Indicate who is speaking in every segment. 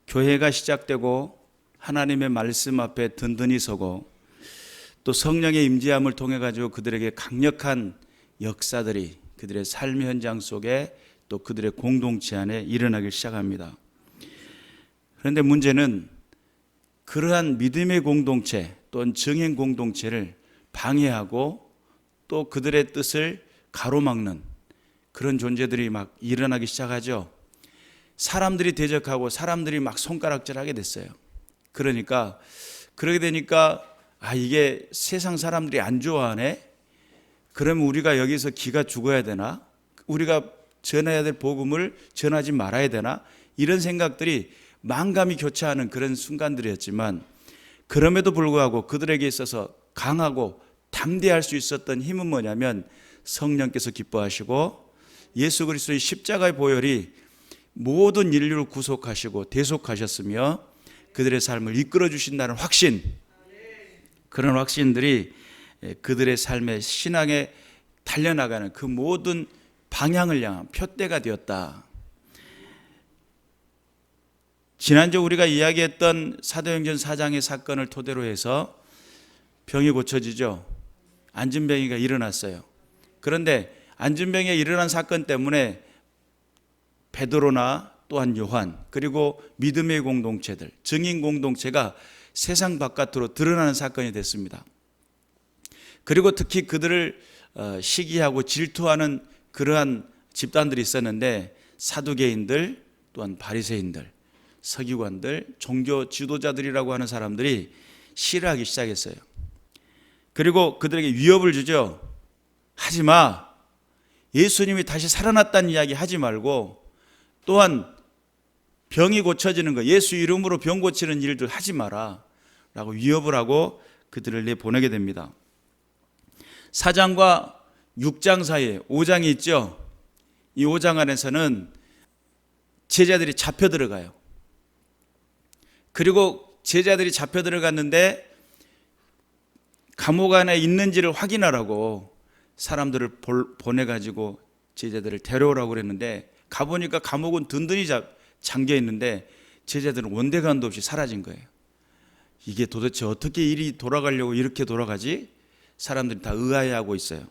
Speaker 1: 교회가 시작되고 하나님의 말씀 앞에 든든히 서고 또 성령의 임재함을 통해 가지고 그들에게 강력한 역사들이 그들의 삶의 현장 속에 또 그들의 공동체 안에 일어나기 시작합니다. 그런데 문제는 그러한 믿음의 공동체 또는 증인 공동체를 방해하고 또 그들의 뜻을 가로막는 그런 존재들이 막 일어나기 시작하죠. 사람들이 대적하고 사람들이 막 손가락질하게 됐어요. 그러게 되니까 이게 세상 사람들이 안 좋아하네. 그러면 우리가 여기서 기가 죽어야 되나? 우리가 전해야 될 복음을 전하지 말아야 되나? 이런 생각들이 만감이 교차하는 그런 순간들이었지만 그럼에도 불구하고 그들에게 있어서 강하고 담대할 수 있었던 힘은 뭐냐면 성령께서 기뻐하시고 예수 그리스도의 십자가의 보혈이 모든 인류를 구속하시고 대속하셨으며 그들의 삶을 이끌어 주신다는 확신, 그런 확신들이 그들의 삶의 신앙에 달려나가는 그 모든 방향을 향한 표대가 되었다. 지난주 우리가 이야기했던 사도행전 4장의 사건을 토대로 해서 병이 고쳐지죠. 안진병이가 일어났어요. 그런데 안진병이 일어난 사건 때문에 베드로나 또한 요한 그리고 믿음의 공동체들, 증인 공동체가 세상 바깥으로 드러나는 사건이 됐습니다. 그리고 특히 그들을 시기하고 질투하는 그러한 집단들이 있었는데 사두개인들 또한 바리새인들, 서기관들, 종교 지도자들이라고 하는 사람들이 싫어하기 시작했어요. 그리고 그들에게 위협을 주죠. 하지마. 예수님이 다시 살아났다는 이야기 하지 말고 또한 병이 고쳐지는 거, 예수 이름으로 병 고치는 일들 하지 마라 라고 위협을 하고 그들을 내보내게 됩니다. 4장과 6장 사이에 5장이 있죠. 이 5장 안에서는 제자들이 잡혀 들어가요. 그리고 제자들이 잡혀 들어갔는데 감옥 안에 있는지를 확인하라고 사람들을 보내가지고 제자들을 데려오라고 그랬는데 가보니까 감옥은 든든히 잠겨 있는데 제자들은 온데간도 없이 사라진 거예요. 이게 도대체 어떻게 일이 돌아가려고 이렇게 돌아가지? 사람들이 다 의아해하고 있어요.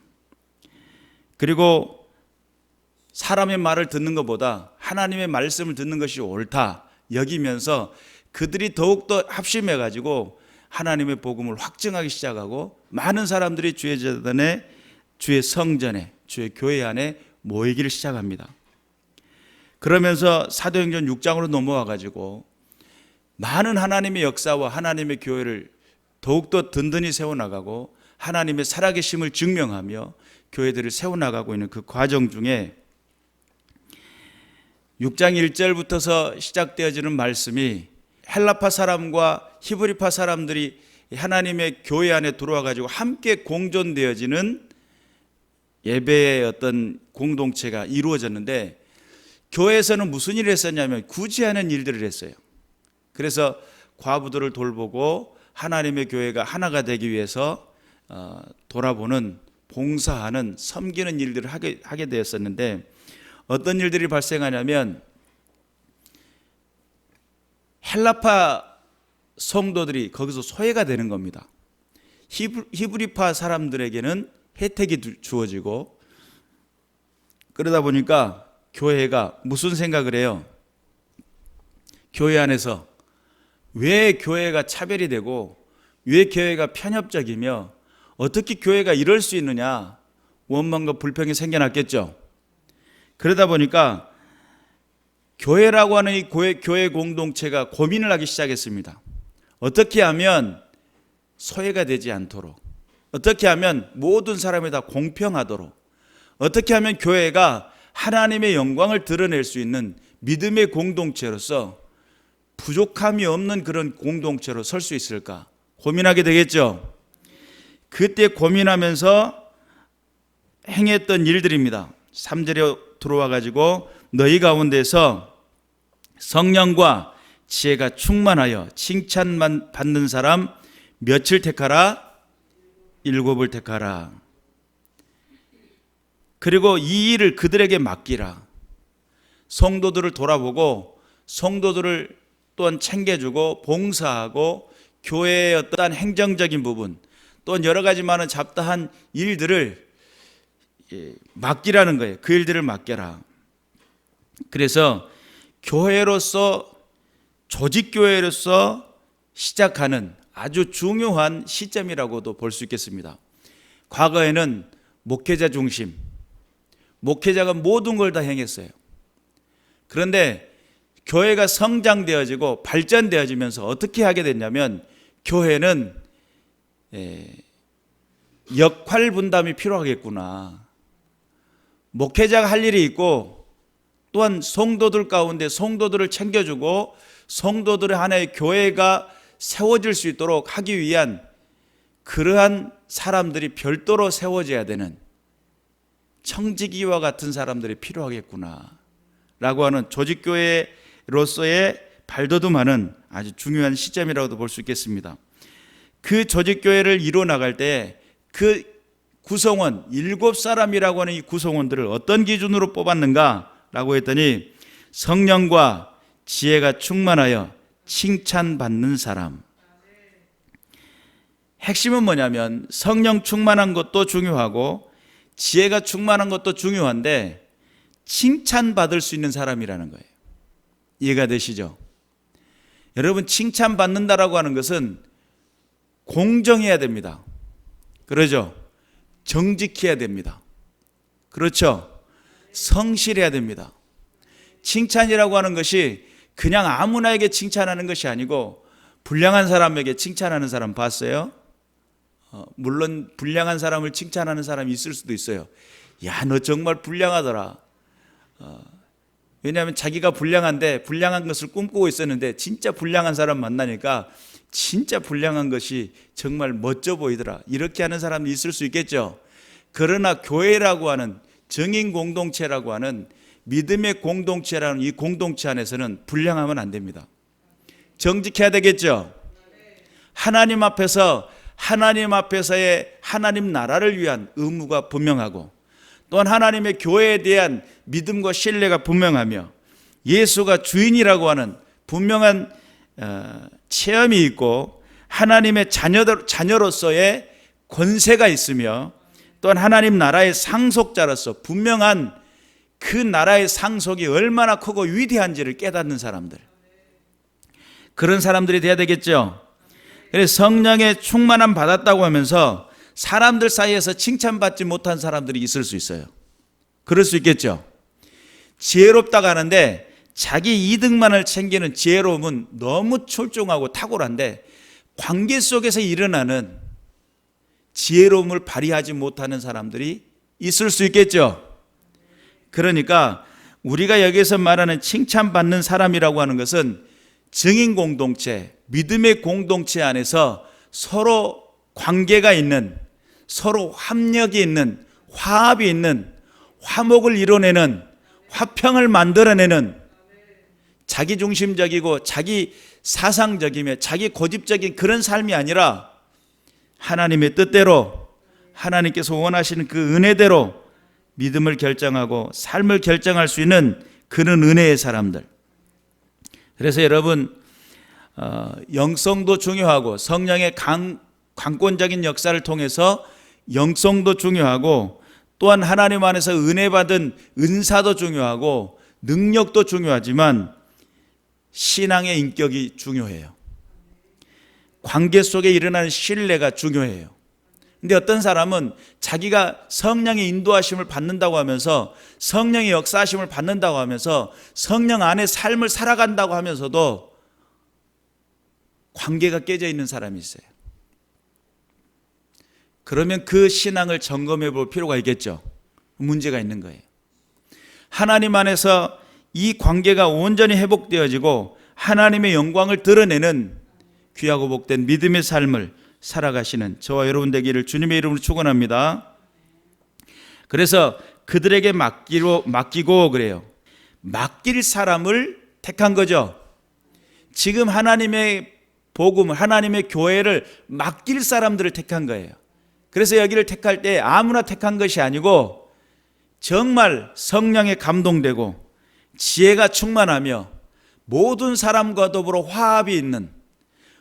Speaker 1: 그리고 사람의 말을 듣는 것보다 하나님의 말씀을 듣는 것이 옳다 여기면서 그들이 더욱더 합심해가지고 하나님의 복음을 확증하기 시작하고 많은 사람들이 주의 제단에, 주의 성전에, 주의 교회 안에 모이기를 시작합니다. 그러면서 사도행전 6장으로 넘어와가지고 많은 하나님의 역사와 하나님의 교회를 더욱더 든든히 세워나가고 하나님의 살아계심을 증명하며 교회들을 세워나가고 있는 그 과정 중에 6장 1절부터서 시작되어지는 말씀이 헬라파 사람과 히브리파 사람들이 하나님의 교회 안에 들어와가지고 함께 공존되어지는 예배의 어떤 공동체가 이루어졌는데 교회에서는 무슨 일을 했었냐면 구제하는 일들을 했어요. 그래서 과부들을 돌보고 하나님의 교회가 하나가 되기 위해서 돌아보는, 봉사하는, 섬기는 일들을 하게 되었었는데 어떤 일들이 발생하냐면 헬라파 성도들이 거기서 소외가 되는 겁니다. 히브리파 사람들에게는 혜택이 주어지고 그러다 보니까 교회가 무슨 생각을 해요? 교회 안에서 왜 교회가 차별이 되고 왜 교회가 편협적이며 어떻게 교회가 이럴 수 있느냐, 원망과 불평이 생겨났겠죠. 그러다 보니까 교회라고 하는 이 교회 공동체가 고민을 하기 시작했습니다. 어떻게 하면 소외가 되지 않도록, 어떻게 하면 모든 사람이 다 공평하도록, 어떻게 하면 교회가 하나님의 영광을 드러낼 수 있는 믿음의 공동체로서 부족함이 없는 그런 공동체로 설 수 있을까 고민하게 되겠죠. 그때 고민하면서 행했던 일들입니다. 3절에 들어와 가지고 너희 가운데서 성령과 지혜가 충만하여 칭찬만 받는 사람 몇을 택하라? 7을 택하라. 그리고 이 일을 그들에게 맡기라. 성도들을 돌아보고 성도들을 또한 챙겨주고 봉사하고 교회의 어떠한 행정적인 부분 또한 여러 가지 많은 잡다한 일들을 맡기라는 거예요. 그 일들을 맡겨라. 그래서 교회로서 조직교회로서 시작하는 아주 중요한 시점이라고도 볼 수 있겠습니다. 과거에는 목회자 중심, 목회자가 모든 걸 다 행했어요. 그런데 교회가 성장되어지고 발전되어지면서 어떻게 하게 됐냐면 교회는 역할 분담이 필요하겠구나. 목회자가 할 일이 있고 또한 성도들 가운데 성도들을 챙겨주고 성도들의 하나의 교회가 세워질 수 있도록 하기 위한 그러한 사람들이 별도로 세워져야 되는 청지기와 같은 사람들이 필요하겠구나 라고 하는 조직교회로서의 발돋움하는 아주 중요한 시점이라고도 볼 수 있겠습니다. 그 조직교회를 이루어 나갈 때 그 구성원 7사람이라고 하는 이 구성원들을 어떤 기준으로 뽑았는가 라고 했더니 성령과 지혜가 충만하여 칭찬받는 사람. 핵심은 뭐냐면 성령 충만한 것도 중요하고 지혜가 충만한 것도 중요한데 칭찬받을 수 있는 사람이라는 거예요. 이해가 되시죠? 여러분, 칭찬받는다라고 하는 것은 공정해야 됩니다. 그러죠? 정직해야 됩니다. 그렇죠? 성실해야 됩니다. 칭찬이라고 하는 것이 그냥 아무나에게 칭찬하는 것이 아니고 불량한 사람에게 칭찬하는 사람 봤어요? 물론 불량한 사람을 칭찬하는 사람이 있을 수도 있어요. 야, 너 정말 불량하더라. 왜냐하면 자기가 불량한데 불량한 것을 꿈꾸고 있었는데 진짜 불량한 사람 만나니까 진짜 불량한 것이 정말 멋져 보이더라. 이렇게 하는 사람이 있을 수 있겠죠. 그러나 교회라고 하는 정인 공동체라고 하는 믿음의 공동체라는 이 공동체 안에서는 불량하면 안 됩니다. 정직해야 되겠죠. 하나님 앞에서의 하나님 나라를 위한 의무가 분명하고 또한 하나님의 교회에 대한 믿음과 신뢰가 분명하며 예수가 주인이라고 하는 분명한 체험이 있고 하나님의 자녀로서의 권세가 있으며 또한 하나님 나라의 상속자로서 분명한 그 나라의 상속이 얼마나 크고 위대한지를 깨닫는 사람들, 그런 사람들이 돼야 되겠죠. 그래서 성령의 충만함 받았다고 하면서 사람들 사이에서 칭찬받지 못한 사람들이 있을 수 있어요. 그럴 수 있겠죠. 지혜롭다고 하는데 자기 이득만을 챙기는 지혜로움은 너무 출중하고 탁월한데 관계 속에서 일어나는 지혜로움을 발휘하지 못하는 사람들이 있을 수 있겠죠. 그러니까 우리가 여기서 말하는 칭찬받는 사람이라고 하는 것은 증인 공동체, 믿음의 공동체 안에서 서로 관계가 있는, 서로 합력이 있는, 화합이 있는, 화목을 이뤄내는, 화평을 만들어내는, 자기중심적이고 자기 사상적이며 자기 고집적인 그런 삶이 아니라 하나님의 뜻대로 하나님께서 원하시는 그 은혜대로 믿음을 결정하고 삶을 결정할 수 있는 그런 은혜의 사람들. 그래서 여러분, 영성도 중요하고 성령의 강권적인 역사를 통해서 영성도 중요하고 또한 하나님 안에서 은혜 받은 은사도 중요하고 능력도 중요하지만 신앙의 인격이 중요해요. 관계 속에 일어나는 신뢰가 중요해요. 근데 어떤 사람은 자기가 성령의 인도하심을 받는다고 하면서 성령의 역사하심을 받는다고 하면서 성령 안에 삶을 살아간다고 하면서도 관계가 깨져 있는 사람이 있어요. 그러면 그 신앙을 점검해 볼 필요가 있겠죠. 문제가 있는 거예요. 하나님 안에서 이 관계가 온전히 회복되어지고 하나님의 영광을 드러내는 귀하고 복된 믿음의 삶을 살아가시는 저와 여러분 되기를 주님의 이름으로 축원합니다. 그래서 그들에게 맡기고 그래요. 맡길 사람을 택한 거죠. 지금 하나님의 복음을, 하나님의 교회를 맡길 사람들을 택한 거예요. 그래서 여기를 택할 때 아무나 택한 것이 아니고 정말 성령에 감동되고 지혜가 충만하며 모든 사람과 더불어 화합이 있는,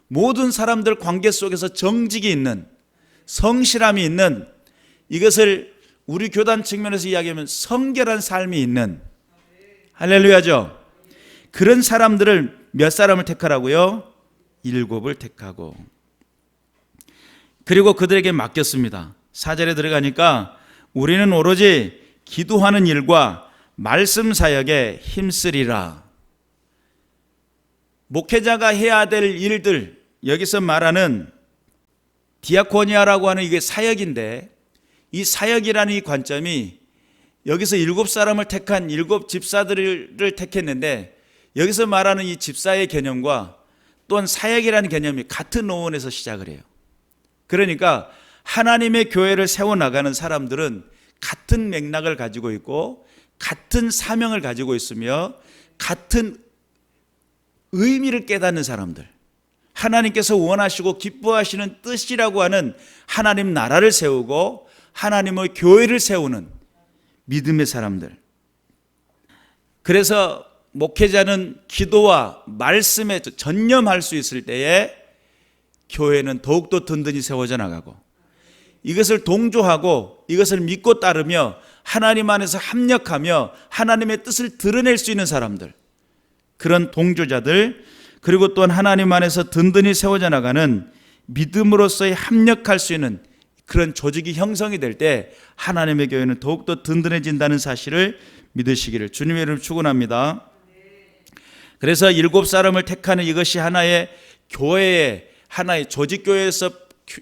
Speaker 1: 모든 사람들 관계 속에서 정직이 있는, 성실함이 있는, 이것을 우리 교단 측면에서 이야기하면 성결한 삶이 있는, 할렐루야죠. 그런 사람들을 몇 사람을 택하라고요? 7을 택하고, 그리고 그들에게 맡겼습니다. 4절에 들어가니까 우리는 오로지 기도하는 일과 말씀 사역에 힘쓰리라. 목회자가 해야 될 일들, 여기서 말하는 디아코니아라고 하는 이게 사역인데, 이 사역이라는 이 관점이 여기서 7사람을 택한 7 집사들을 택했는데, 여기서 말하는 이 집사의 개념과 또한 사역이라는 개념이 같은 어원에서 시작을 해요. 그러니까 하나님의 교회를 세워나가는 사람들은 같은 맥락을 가지고 있고 같은 사명을 가지고 있으며 같은 의미를 깨닫는 사람들, 하나님께서 원하시고 기뻐하시는 뜻이라고 하는 하나님 나라를 세우고 하나님의 교회를 세우는 믿음의 사람들. 그래서 목회자는 기도와 말씀에 전념할 수 있을 때에 교회는 더욱더 든든히 세워져 나가고, 이것을 동조하고 이것을 믿고 따르며 하나님 안에서 합력하며 하나님의 뜻을 드러낼 수 있는 사람들, 그런 동조자들, 그리고 또한 하나님 안에서 든든히 세워져 나가는 믿음으로서의 합력할 수 있는 그런 조직이 형성이 될 때 하나님의 교회는 더욱더 든든해진다는 사실을 믿으시기를 주님의 이름으로 축원합니다. 그래서 7사람을 택하는 이것이 하나의 교회의, 하나의 조직교회에서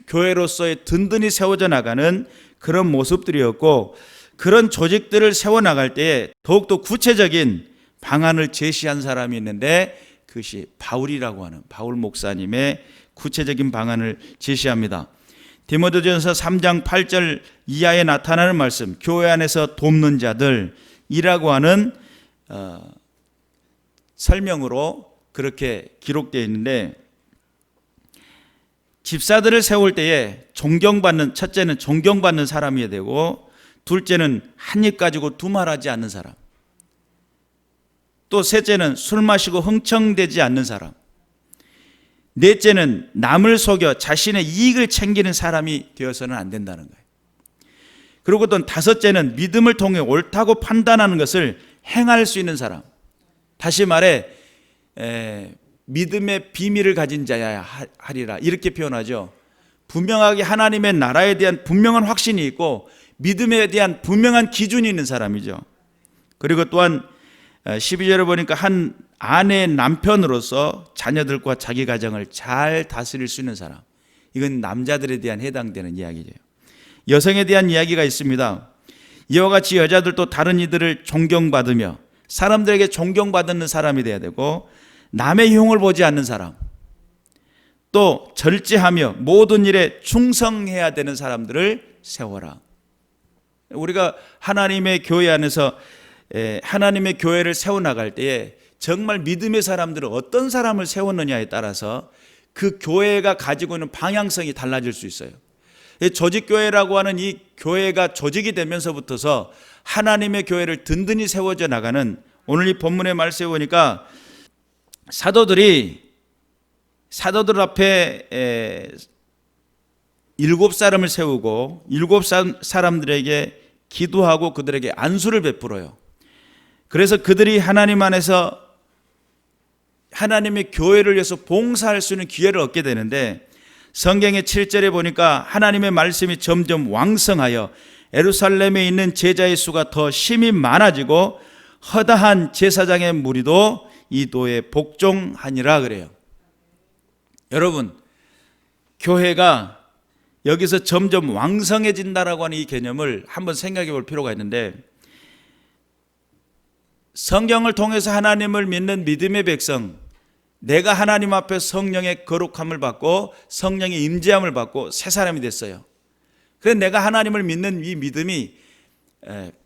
Speaker 1: 교회로서의 든든히 세워져 나가는 그런 모습들이었고, 그런 조직들을 세워나갈 때에 더욱더 구체적인 방안을 제시한 사람이 있는데, 그것이 바울이라고 하는 바울 목사님의 구체적인 방안을 제시합니다. 디모데전서 3장 8절 이하에 나타나는 말씀, 교회 안에서 돕는 자들이라고 하는 설명으로 그렇게 기록되어 있는데, 집사들을 세울 때에 존경받는, 첫째는 존경받는 사람이어야 되고, 둘째는 한 입 가지고 두말하지 않는 사람, 또 셋째는 술 마시고 흥청대지 않는 사람, 넷째는 남을 속여 자신의 이익을 챙기는 사람이 되어서는 안 된다는 거예요. 그리고 또 다섯째는 믿음을 통해 옳다고 판단하는 것을 행할 수 있는 사람, 다시 말해 믿음의 비밀을 가진 자야 하리라, 이렇게 표현하죠. 분명하게 하나님의 나라에 대한 분명한 확신이 있고 믿음에 대한 분명한 기준이 있는 사람이죠. 그리고 또한 12절에 보니까 한 아내의 남편으로서 자녀들과 자기 가정을 잘 다스릴 수 있는 사람, 이건 남자들에 대한 해당되는 이야기죠. 여성에 대한 이야기가 있습니다. 이와 같이 여자들도 다른 이들을 존경받으며 사람들에게 존경받는 사람이 되어야 되고, 남의 흉을 보지 않는 사람, 또 절제하며 모든 일에 충성해야 되는 사람들을 세워라. 우리가 하나님의 교회 안에서 하나님의 교회를 세워나갈 때에 정말 믿음의 사람들은 어떤 사람을 세웠느냐에 따라서 그 교회가 가지고 있는 방향성이 달라질 수 있어요. 조직교회라고 하는 이 교회가 조직이 되면서부터서 하나님의 교회를 든든히 세워져 나가는, 오늘 이 본문의 말씀에 보니까 사도들 앞에 7사람을 세우고 7사람들에게 기도하고 그들에게 안수를 베풀어요. 그래서 그들이 하나님 안에서 하나님의 교회를 위해서 봉사할 수 있는 기회를 얻게 되는데, 성경의 7절에 보니까 하나님의 말씀이 점점 왕성하여 예루살렘에 있는 제자의 수가 더 심히 많아지고 허다한 제사장의 무리도 이 도에 복종하니라 그래요. 여러분, 교회가 여기서 점점 왕성해진다라고 하는 이 개념을 한번 생각해 볼 필요가 있는데, 성경을 통해서 하나님을 믿는 믿음의 백성, 내가 하나님 앞에 성령의 거룩함을 받고 성령의 임재함을 받고 새 사람이 됐어요. 그래서 내가 하나님을 믿는 이 믿음이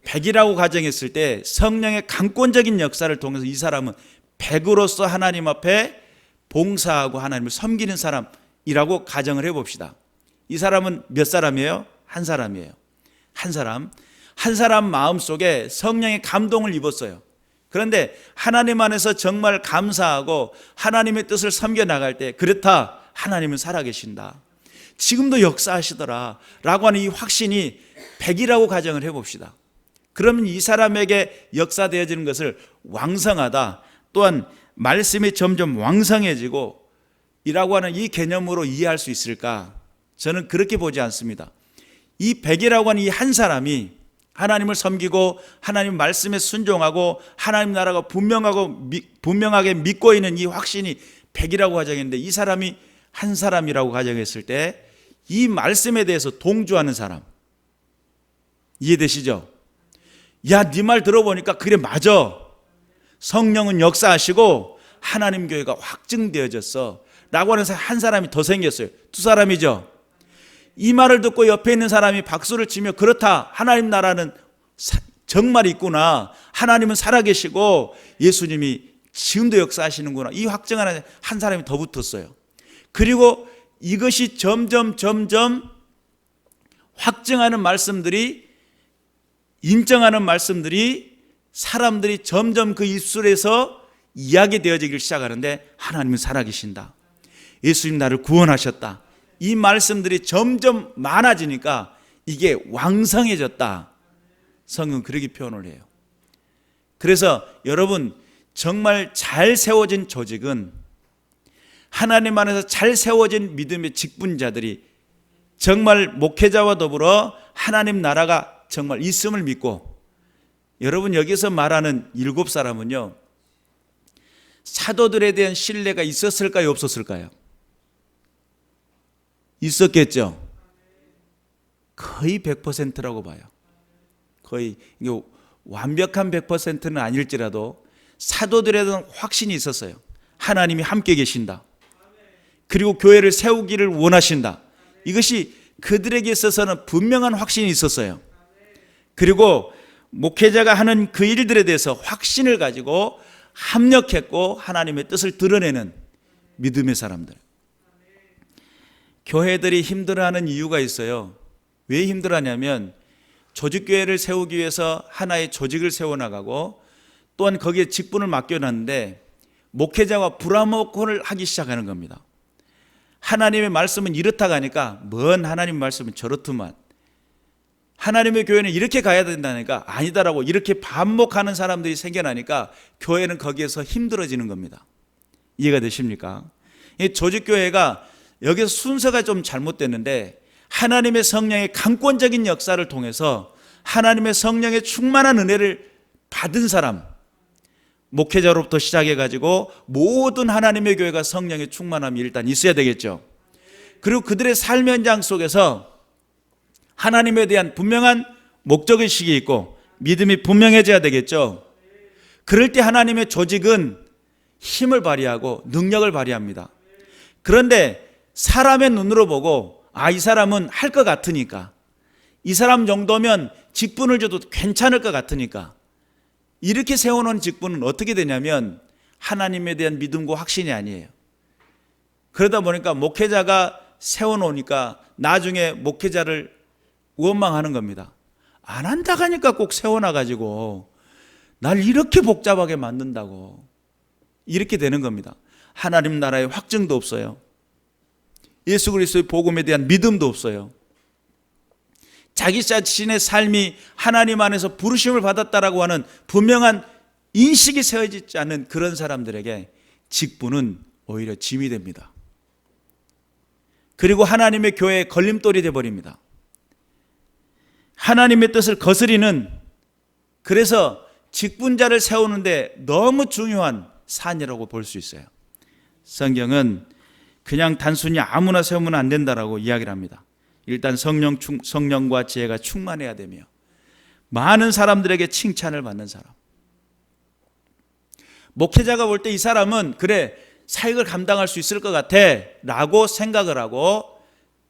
Speaker 1: 100이라고 가정했을 때 성령의 강권적인 역사를 통해서 이 사람은 100으로서 하나님 앞에 봉사하고 하나님을 섬기는 사람이라고 가정을 해봅시다. 이 사람은 몇 사람이에요? 한 사람이에요. 한 사람 마음속에 성령의 감동을 입었어요. 그런데 하나님 안에서 정말 감사하고 하나님의 뜻을 섬겨 나갈 때, 그렇다, 하나님은 살아계신다, 지금도 역사하시더라 라고 하는 이 확신이 100이라고 가정을 해봅시다. 그러면 이 사람에게 역사되어지는 것을 왕성하다, 또한 말씀이 점점 왕성해지고 이라고 하는 이 개념으로 이해할 수 있을까? 저는 그렇게 보지 않습니다. 이 100이라고 하는 이 한 사람이 하나님을 섬기고 하나님 말씀에 순종하고 하나님 나라가 분명하게 믿고 있는 이 확신이 100이라고 가정했는데, 이 사람이 한 사람이라고 가정했을 때 이 말씀에 대해서 동조하는 사람, 이해되시죠? 야, 네 말 들어보니까 그래, 맞아, 성령은 역사하시고 하나님 교회가 확증되어졌어 라고 하는 한 사람이 더 생겼어요. 두 사람이죠. 이 말을 듣고 옆에 있는 사람이 박수를 치며, 그렇다, 하나님 나라는 정말 있구나, 하나님은 살아계시고 예수님이 지금도 역사하시는구나, 이 확증하는 한 사람이 더 붙었어요. 그리고 이것이 점점 확증하는 말씀들이, 인정하는 말씀들이, 사람들이 점점 그 입술에서 이야기되어지기 시작하는데, 하나님은 살아계신다, 예수님 나를 구원하셨다, 이 말씀들이 점점 많아지니까 이게 왕성해졌다. 성경은 그렇게 표현을 해요. 그래서 여러분, 정말 잘 세워진 조직은, 하나님 안에서 잘 세워진 믿음의 직분자들이 정말 목회자와 더불어 하나님 나라가 정말 있음을 믿고, 여러분 여기서 말하는 7사람은요, 사도들에 대한 신뢰가 있었을까요, 없었을까요? 있었겠죠. 거의 100%라고 봐요. 거의 완벽한 100%는 아닐지라도 사도들에 대한 확신이 있었어요. 하나님이 함께 계신다, 그리고 교회를 세우기를 원하신다, 이것이 그들에게 있어서는 분명한 확신이 있었어요. 그리고 목회자가 하는 그 일들에 대해서 확신을 가지고 합력했고 하나님의 뜻을 드러내는 믿음의 사람들. 교회들이 힘들어하는 이유가 있어요. 왜 힘들어하냐면, 조직교회를 세우기 위해서 하나의 조직을 세워나가고, 또한 거기에 직분을 맡겨놨는데 목회자와 불화목혼을 하기 시작하는 겁니다. 하나님의 말씀은 이렇다 가니까, 뭔 하나님 말씀은 저렇더만, 하나님의 교회는 이렇게 가야 된다니까 아니다라고 이렇게 반목하는 사람들이 생겨나니까 교회는 거기에서 힘들어지는 겁니다. 이해가 되십니까? 이 조직교회가 여기서 순서가 좀 잘못됐는데, 하나님의 성령의 강권적인 역사를 통해서 하나님의 성령의 충만한 은혜를 받은 사람, 목회자로부터 시작해가지고 모든 하나님의 교회가 성령의 충만함이 일단 있어야 되겠죠. 그리고 그들의 삶의 현장 속에서 하나님에 대한 분명한 목적의식이 있고 믿음이 분명해져야 되겠죠. 그럴 때 하나님의 조직은 힘을 발휘하고 능력을 발휘합니다. 그런데 사람의 눈으로 보고, 아, 이 사람은 할 것 같으니까, 이 사람 정도면 직분을 줘도 괜찮을 것 같으니까, 이렇게 세워놓은 직분은 어떻게 되냐면 하나님에 대한 믿음과 확신이 아니에요. 그러다 보니까 목회자가 세워놓으니까 나중에 목회자를 원망하는 겁니다. 안 한다고 하니까 꼭 세워놔가지고 날 이렇게 복잡하게 만든다고, 이렇게 되는 겁니다. 하나님 나라의 확증도 없어요. 예수 그리스도의 복음에 대한 믿음도 없어요. 자기 자신의 삶이 하나님 안에서 부르심을 받았다라고 하는 분명한 인식이 세워지지 않는 그런 사람들에게 직분은 오히려 짐이 됩니다. 그리고 하나님의 교회에 걸림돌이 되어버립니다. 하나님의 뜻을 거스리는, 그래서 직분자를 세우는데 너무 중요한 산이라고 볼 수 있어요. 성경은 그냥 단순히 아무나 세우면 안 된다라고 이야기를 합니다. 일단 성령과 지혜가 충만해야 되며 많은 사람들에게 칭찬을 받는 사람. 목회자가 볼 때 이 사람은 그래 사역을 감당할 수 있을 것 같아 라고 생각을 하고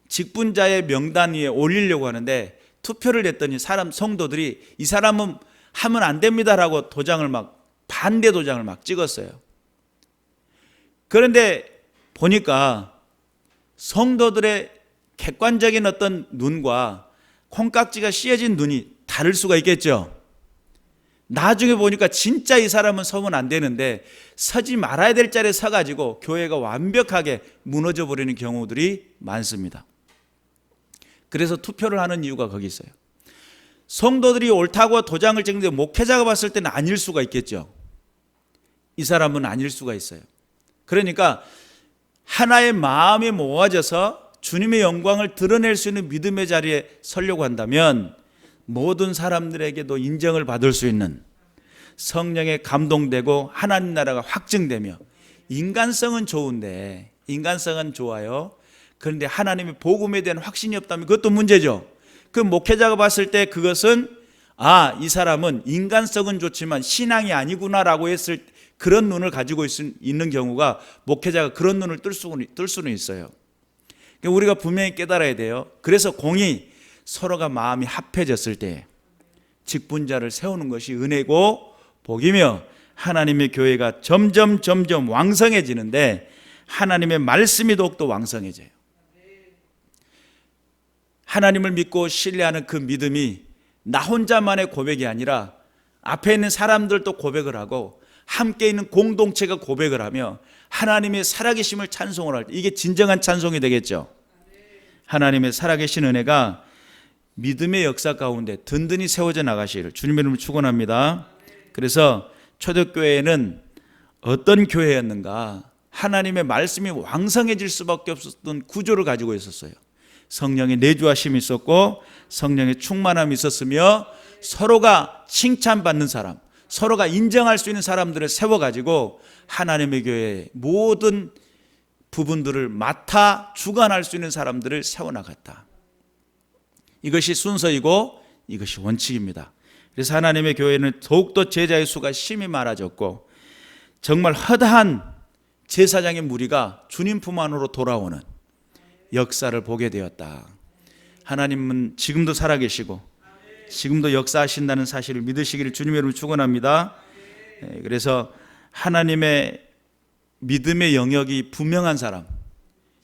Speaker 1: 직분자의 명단 위에 올리려고 하는데, 투표를 했더니 성도들이 이 사람은 하면 안 됩니다라고 반대 도장을 막 찍었어요. 그런데 보니까 성도들의 객관적인 어떤 눈과 콩깍지가 씌어진 눈이 다를 수가 있겠죠. 나중에 보니까 진짜 이 사람은 서면 안 되는데 서지 말아야 될 자리에 서가지고 교회가 완벽하게 무너져 버리는 경우들이 많습니다. 그래서 투표를 하는 이유가 거기 있어요. 성도들이 옳다고 도장을 찍는데 목회자가 봤을 때는 아닐 수가 있겠죠. 이 사람은 아닐 수가 있어요. 그러니까 하나의 마음이 모아져서 주님의 영광을 드러낼 수 있는 믿음의 자리에 서려고 한다면 모든 사람들에게도 인정을 받을 수 있는, 성령에 감동되고 하나님 나라가 확증되며, 인간성은 좋은데, 인간성은 좋아요. 그런데 하나님의 복음에 대한 확신이 없다면 그것도 문제죠. 그 목회자가 봤을 때 그것은 이 사람은 인간성은 좋지만 신앙이 아니구나라고 했을 그런 눈을 가지고 있는 경우가, 목회자가 그런 눈을 뜰 수는 있어요. 우리가 분명히 깨달아야 돼요. 그래서 공의, 서로가 마음이 합해졌을 때 직분자를 세우는 것이 은혜고 복이며, 하나님의 교회가 점점 왕성해지는데 하나님의 말씀이 더욱더 왕성해져요. 하나님을 믿고 신뢰하는 그 믿음이 나 혼자만의 고백이 아니라 앞에 있는 사람들도 고백을 하고 함께 있는 공동체가 고백을 하며 하나님의 살아계심을 찬송을 할 때, 이게 진정한 찬송이 되겠죠. 하나님의 살아계신 은혜가 믿음의 역사 가운데 든든히 세워져 나가시기를 주님의 이름으로 축원합니다. 그래서 초대교회는 어떤 교회였는가? 하나님의 말씀이 왕성해질 수밖에 없었던 구조를 가지고 있었어요. 성령의 내주하심이 있었고 성령의 충만함이 있었으며 서로가 칭찬받는 사람, 서로가 인정할 수 있는 사람들을 세워가지고 하나님의 교회의 모든 부분들을 맡아 주관할 수 있는 사람들을 세워나갔다. 이것이 순서이고 이것이 원칙입니다. 그래서 하나님의 교회는 더욱더 제자의 수가 심히 많아졌고 정말 허다한 제사장의 무리가 주님 품 안으로 돌아오는 역사를 보게 되었다. 하나님은 지금도 살아계시고 지금도 역사하신다는 사실을 믿으시기를 주님의 이름으로 축원합니다. 그래서 하나님의 믿음의 영역이 분명한 사람,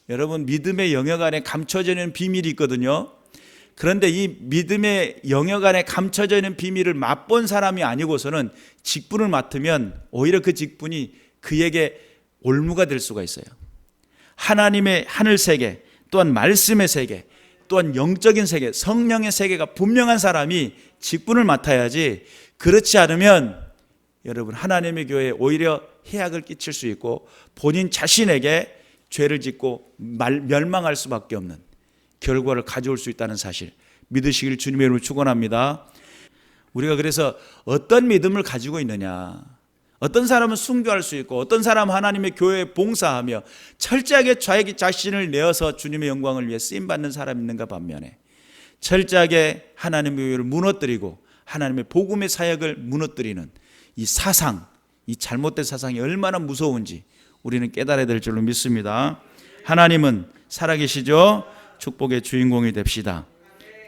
Speaker 1: 여러분 믿음의 영역 안에 감춰져 있는 비밀이 있거든요. 그런데 이 믿음의 영역 안에 감춰져 있는 비밀을 맛본 사람이 아니고서는 직분을 맡으면 오히려 그 직분이 그에게 올무가 될 수가 있어요. 하나님의 하늘 세계, 또한 말씀의 세계, 또한 영적인 세계, 성령의 세계가 분명한 사람이 직분을 맡아야지, 그렇지 않으면 여러분 하나님의 교회에 오히려 해악을 끼칠 수 있고 본인 자신에게 죄를 짓고 멸망할 수밖에 없는 결과를 가져올 수 있다는 사실 믿으시길 주님의 이름으로 축원합니다. 우리가 그래서 어떤 믿음을 가지고 있느냐, 어떤 사람은 순교할 수 있고 어떤 사람은 하나님의 교회에 봉사하며 철저하게 자기 자신을 내어서 주님의 영광을 위해 쓰임받는 사람이 있는가 반면에 철저하게 하나님의 교회를 무너뜨리고 하나님의 복음의 사역을 무너뜨리는 이 사상, 이 잘못된 사상이 얼마나 무서운지 우리는 깨달아야 될 줄로 믿습니다. 하나님은 살아계시죠. 축복의 주인공이 됩시다.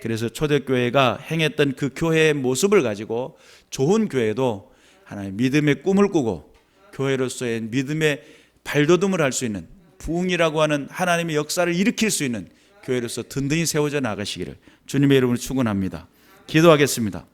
Speaker 1: 그래서 초대교회가 행했던 그 교회의 모습을 가지고 좋은 교회도 하나님 믿음의 꿈을 꾸고 교회로서의 믿음의 발돋움을 할 수 있는, 부흥이라고 하는 하나님의 역사를 일으킬 수 있는 교회로서 든든히 세워져 나가시기를 주님의 이름으로 축원합니다. 기도하겠습니다.